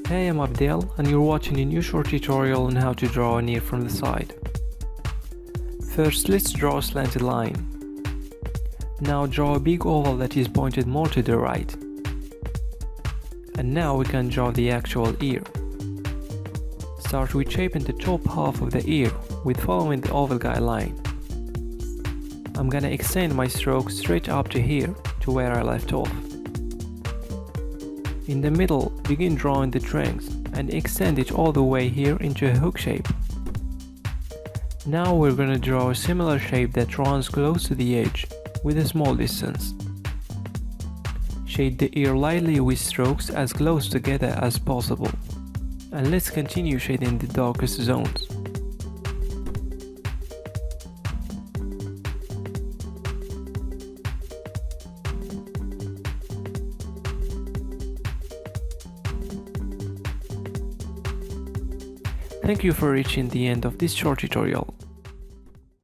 Hey, I'm Abdel and you're watching a new short tutorial on how to draw an ear from the side. First, let's draw a slanted line. Now draw a big oval that is pointed more to the right. And now we can draw the actual ear. Start with shaping the top half of the ear with following the oval guideline. I'm gonna extend my stroke straight up to here, to where I left off. In the middle, begin drawing the trunks and extend it all the way here into a hook shape. Now we're gonna draw a similar shape that runs close to the edge, with a small distance. Shade the ear lightly with strokes as close together as possible. And let's continue shading the darkest zones. Thank you for reaching the end of this short tutorial.